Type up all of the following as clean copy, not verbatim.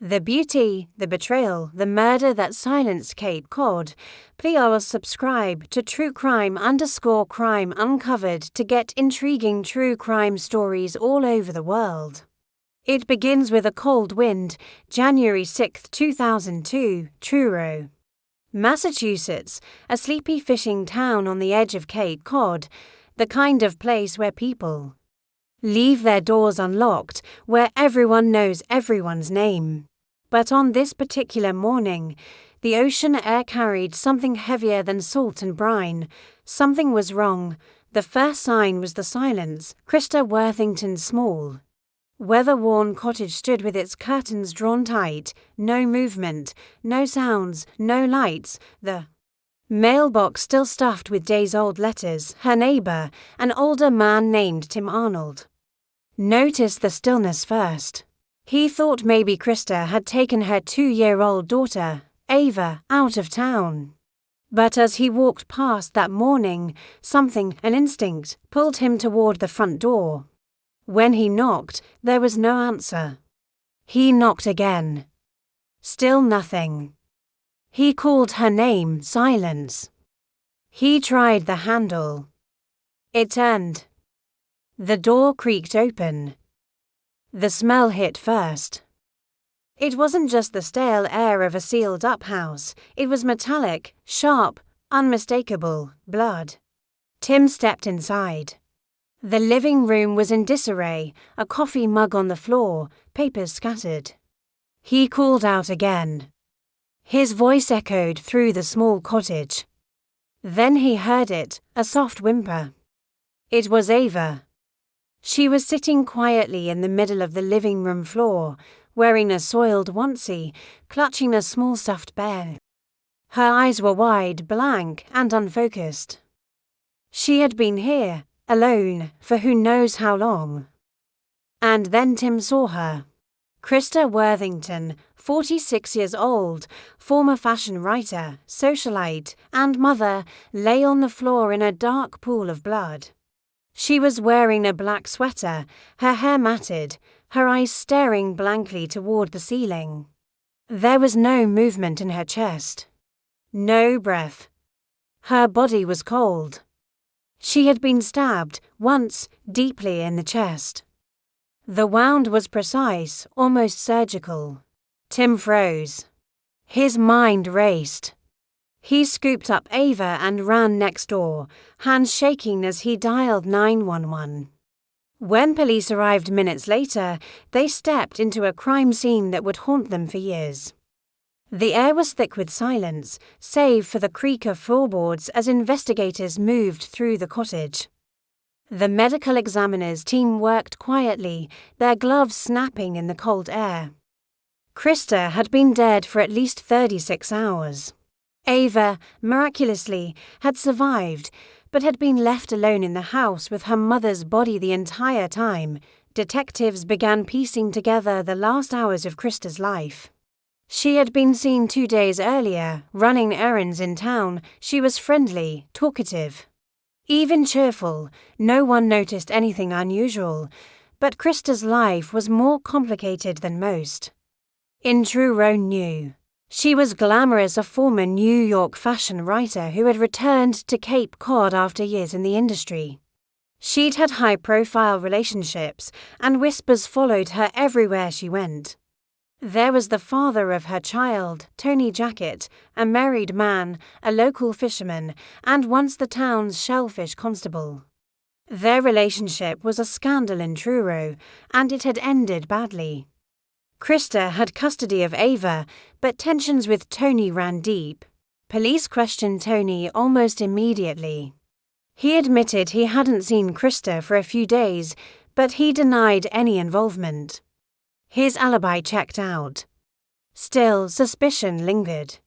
The beauty, the betrayal, the murder that silenced Cape Cod. Please subscribe to True Crime_Crime Uncovered to get intriguing true crime stories all over the world. It begins with a cold wind, January 6, 2002, Truro, Massachusetts, a sleepy fishing town on the edge of Cape Cod, the kind of place where people leave their doors unlocked, where everyone knows everyone's name. But on this particular morning, the ocean air carried something heavier than salt and brine. Something was wrong. The first sign was the silence. Krista Worthington's small, weather-worn cottage stood with its curtains drawn tight. No movement, no sounds, no lights. The mailbox still stuffed with days-old letters. Her neighbor, an older man named Tim Arnold, noticed the stillness first. He thought maybe Krista had taken her 2-year-old daughter, Ava, out of town. But as he walked past that morning, an instinct, pulled him toward the front door. When he knocked, there was no answer. He knocked again. Still nothing. He called her name, silence. He tried the handle. It turned. The door creaked open. The smell hit first. It wasn't just the stale air of a sealed-up house. It was metallic, sharp, unmistakable, blood. Tim stepped inside. The living room was in disarray, a coffee mug on the floor, papers scattered. He called out again. His voice echoed through the small cottage. Then he heard it, a soft whimper. It was Ava. She was sitting quietly in the middle of the living room floor, wearing a soiled onesie, clutching a small stuffed bear. Her eyes were wide, blank, and unfocused. She had been here, alone, for who knows how long. And then Tim saw her. Krista Worthington, 46 years old, former fashion writer, socialite, and mother, lay on the floor in a dark pool of blood. She was wearing a black sweater, her hair matted, her eyes staring blankly toward the ceiling. There was no movement in her chest. No breath. Her body was cold. She had been stabbed, once, deeply in the chest. The wound was precise, almost surgical. Tim froze. His mind raced. He scooped up Ava and ran next door, hands shaking as he dialed 911. When police arrived minutes later, they stepped into a crime scene that would haunt them for years. The air was thick with silence, save for the creak of floorboards as investigators moved through the cottage. The medical examiner's team worked quietly, their gloves snapping in the cold air. Krista had been dead for at least 36 hours. Ava, miraculously, had survived, but had been left alone in the house with her mother's body the entire time. Detectives began piecing together the last hours of Krista's life. She had been seen 2 days earlier, running errands in town. She was friendly, talkative, even cheerful. No one noticed anything unusual, but Krista's life was more complicated than most. In Truro knew. She was glamorous, a former New York fashion writer who had returned to Cape Cod after years in the industry. She'd had high-profile relationships, and whispers followed her everywhere she went. There was the father of her child, Tony Jackett, a married man, a local fisherman, and once the town's shellfish constable. Their relationship was a scandal in Truro, and it had ended badly. Krista had custody of Ava, but tensions with Tony ran deep. Police questioned Tony almost immediately. He admitted he hadn't seen Krista for a few days, but he denied any involvement. His alibi checked out. Still, suspicion lingered.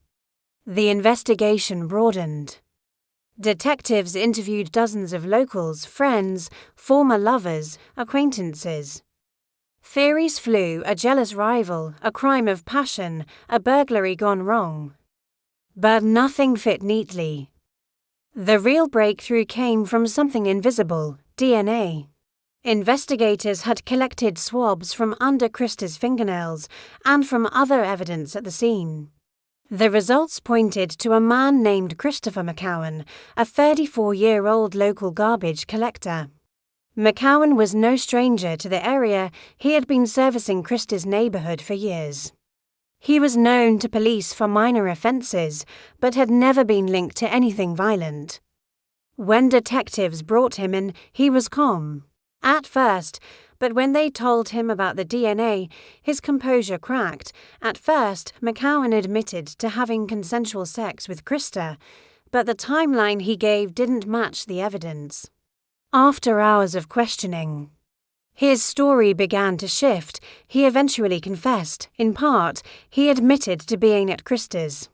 The investigation broadened. Detectives interviewed dozens of locals, friends, former lovers, acquaintances. Theories flew: a jealous rival, a crime of passion, a burglary gone wrong. But nothing fit neatly. The real breakthrough came from something invisible: DNA. Investigators had collected swabs from under Krista's fingernails and from other evidence at the scene. The results pointed to a man named Christopher McCowan, a 34-year-old local garbage collector. McCowan was no stranger to the area. He had been servicing Krista's neighborhood for years. He was known to police for minor offenses, but had never been linked to anything violent. When detectives brought him in, he was calm at first, but when they told him about the DNA, his composure cracked. At first, McCowan admitted to having consensual sex with Krista, but the timeline he gave didn't match the evidence. After hours of questioning, his story began to shift. He eventually confessed. In part, he admitted to being at Krista's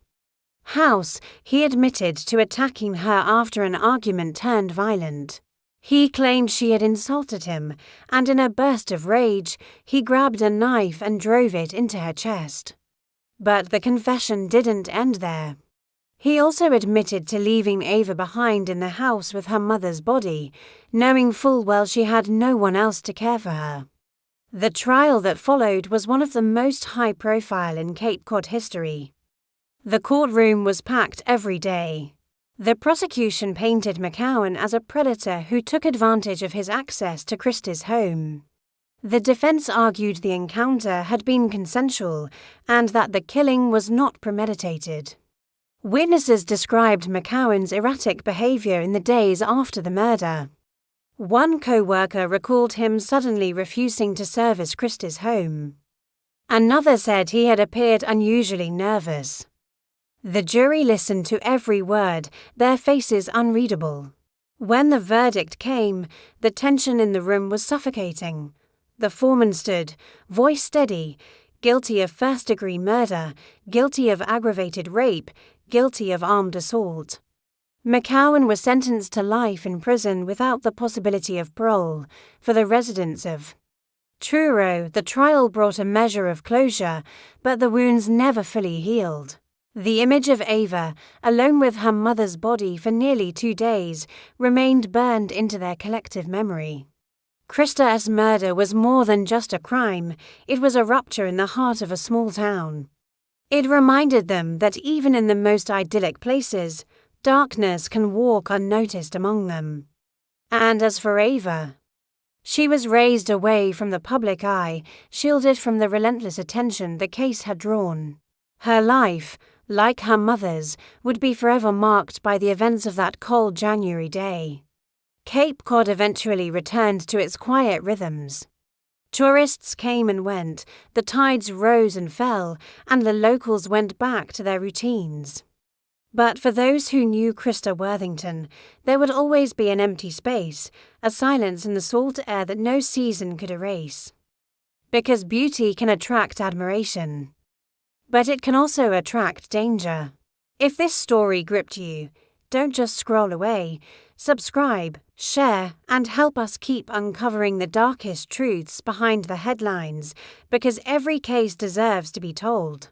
house. He admitted to attacking her after an argument turned violent. He claimed she had insulted him, and in a burst of rage, he grabbed a knife and drove it into her chest. But the confession didn't end there. He also admitted to leaving Ava behind in the house with her mother's body, knowing full well she had no one else to care for her. The trial that followed was one of the most high-profile in Cape Cod history. The courtroom was packed every day. The prosecution painted McCowan as a predator who took advantage of his access to Krista's home. The defense argued the encounter had been consensual and that the killing was not premeditated. Witnesses described McCowan's erratic behavior in the days after the murder. One co-worker recalled him suddenly refusing to service Krista's home. Another said he had appeared unusually nervous. The jury listened to every word, their faces unreadable. When the verdict came, the tension in the room was suffocating. The foreman stood, voice steady, guilty of first-degree murder, guilty of aggravated rape, guilty of armed assault. McCowan was sentenced to life in prison without the possibility of parole. For the residents of Truro, the trial brought a measure of closure, but the wounds never fully healed. The image of Ava, alone with her mother's body for nearly 2 days, remained burned into their collective memory. Krista's murder was more than just a crime, it was a rupture in the heart of a small town. It reminded them that even in the most idyllic places, darkness can walk unnoticed among them. And as for Ava, she was raised away from the public eye, shielded from the relentless attention the case had drawn. Her life, like her mother's, would be forever marked by the events of that cold January day. Cape Cod eventually returned to its quiet rhythms. Tourists came and went, the tides rose and fell, and the locals went back to their routines. But for those who knew Krista Worthington, there would always be an empty space, a silence in the salt air that no season could erase. Because beauty can attract admiration, but it can also attract danger. If this story gripped you, don't just scroll away. Subscribe, share, and help us keep uncovering the darkest truths behind the headlines, because every case deserves to be told.